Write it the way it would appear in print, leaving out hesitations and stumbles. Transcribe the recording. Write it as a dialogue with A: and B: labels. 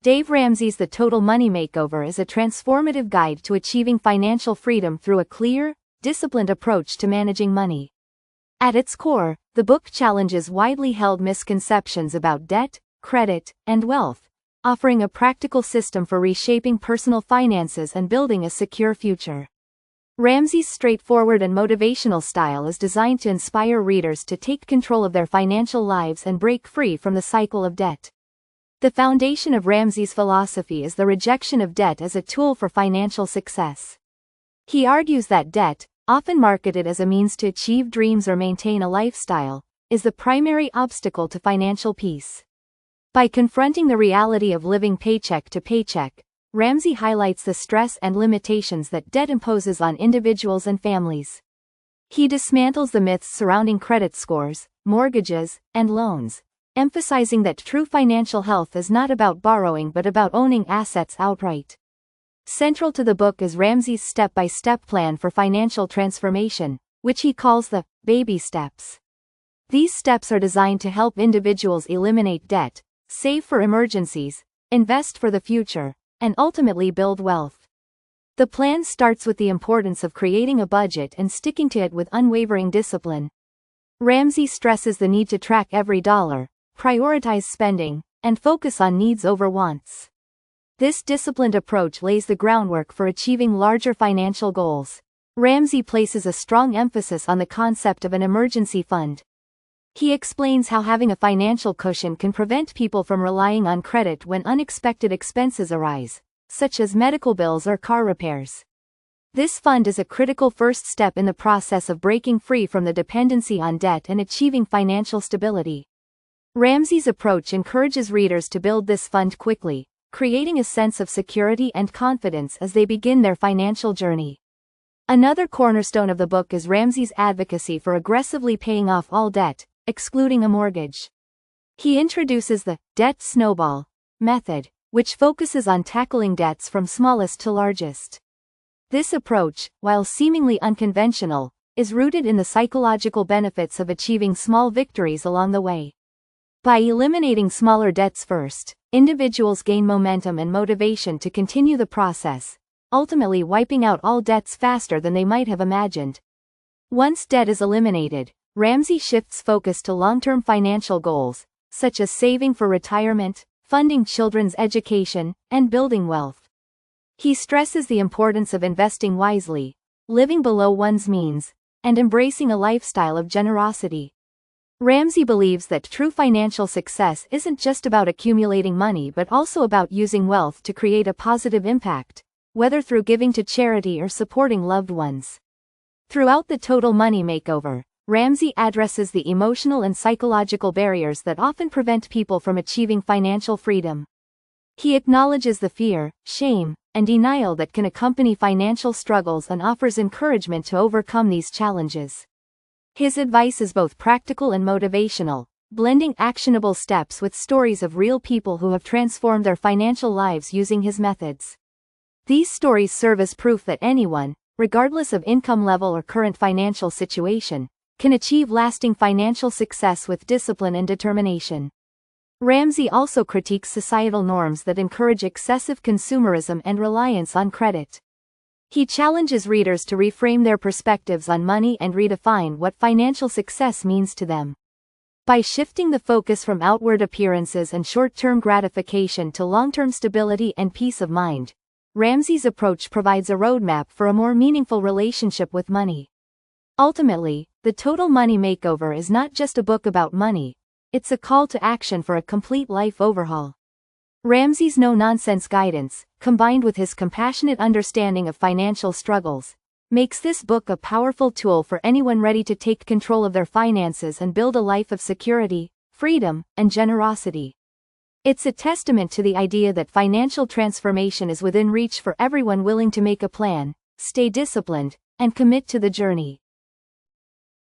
A: Dave Ramsey's The Total Money Makeover is a transformative guide to achieving financial freedom through a clear, disciplined approach to managing money. At its core, the book challenges widely held misconceptions about debt, credit, and wealth, offering a practical system for reshaping personal finances and building a secure future. Ramsey's straightforward and motivational style is designed to inspire readers to take control of their financial lives and break free from the cycle of debt. The foundation of Ramsey's philosophy is the rejection of debt as a tool for financial success. He argues that debt, often marketed as a means to achieve dreams or maintain a lifestyle, is the primary obstacle to financial peace. By confronting the reality of living paycheck to paycheck, Ramsey highlights the stress and limitations that debt imposes on individuals and families. He dismantles the myths surrounding credit scores, mortgages, and loans, emphasizing that true financial health is not about borrowing but about owning assets outright. Central to the book is Ramsey's step-by-step plan for financial transformation, which he calls the baby steps. These steps are designed to help individuals eliminate debt, save for emergencies, invest for the future, and ultimately build wealth. The plan starts with the importance of creating a budget and sticking to it with unwavering discipline. Ramsey stresses the need to track every dollar, prioritize spending, and focus on needs over wants. This disciplined approach lays the groundwork for achieving larger financial goals. Ramsey places a strong emphasis on the concept of an emergency fund. He explains how having a financial cushion can prevent people from relying on credit when unexpected expenses arise, such as medical bills or car repairs. This fund is a critical first step in the process of breaking free from the dependency on debt and achieving financial stability. Ramsey's approach encourages readers to build this fund quickly, creating a sense of security and confidence as they begin their financial journey. Another cornerstone of the book is Ramsey's advocacy for aggressively paying off all debt, excluding a mortgage. He introduces the debt snowball method, which focuses on tackling debts from smallest to largest. This approach, while seemingly unconventional, is rooted in the psychological benefits of achieving small victories along the way. By eliminating smaller debts first, individuals gain momentum and motivation to continue the process, ultimately wiping out all debts faster than they might have imagined. Once debt is eliminated, Ramsey shifts focus to long-term financial goals, such as saving for retirement, funding children's education, and building wealth. He stresses the importance of investing wisely, living below one's means, and embracing a lifestyle of generosity. Ramsey believes that true financial success isn't just about accumulating money but also about using wealth to create a positive impact, whether through giving to charity or supporting loved ones. Throughout the Total Money Makeover, Ramsey addresses the emotional and psychological barriers that often prevent people from achieving financial freedom. He acknowledges the fear, shame, and denial that can accompany financial struggles and offers encouragement to overcome these challenges. His advice is both practical and motivational, blending actionable steps with stories of real people who have transformed their financial lives using his methods. These stories serve as proof that anyone, regardless of income level or current financial situation, can achieve lasting financial success with discipline and determination. Ramsey also critiques societal norms that encourage excessive consumerism and reliance on credit. He challenges readers to reframe their perspectives on money and redefine what financial success means to them. By shifting the focus from outward appearances and short-term gratification to long-term stability and peace of mind, Ramsey's approach provides a roadmap for a more meaningful relationship with money. Ultimately, The Total Money Makeover is not just a book about money, it's a call to action for a complete life overhaul. Ramsey's no-nonsense guidance, combined with his compassionate understanding of financial struggles, makes this book a powerful tool for anyone ready to take control of their finances and build a life of security, freedom, and generosity. It's a testament to the idea that financial transformation is within reach for everyone willing to make a plan, stay disciplined, and commit to the journey.